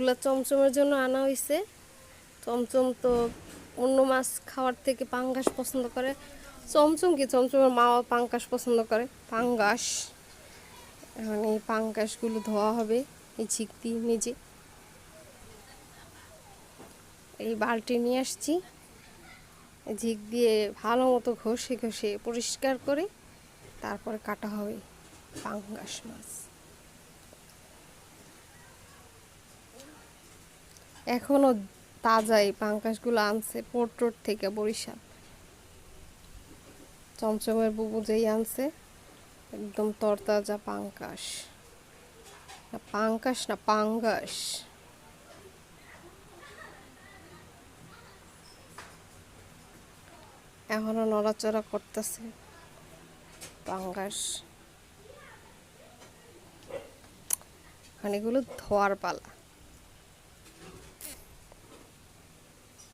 এগুলা চমচমের জন্য আনা হয়েছে। চমচম তো অন্য মাছ খাওয়ার থেকে পাঙ্গাস পছন্দ করে। চমচম কি, চমচমের মাও পাঙ্গাস পছন্দ করে। পাঙ্গাস, এখন এই পাঙ্গাসগুলো ধোয়া হবে এই ঝিক দিয়ে নিজে। এই বালতি নিয়ে আসছি, ঝিক দিয়ে ভালো মতো ঘষে ঘষে পরিষ্কার করে তারপরে কাটা হবে পাঙ্গাস মাছ। এখনো তাজা এই পাঙ্গাসগুলো আনছে পোর্ট রোড থেকে, বরিশাল। চমচমের বুবু যেই আনছে, একদম তরতাজা পাঙ্গাস। পাঙ্গাস না, পাঙ্গাস। এখনো নড়াচড়া করতেছে পাঙ্গাস। এগুলো ধোয়ার পালা।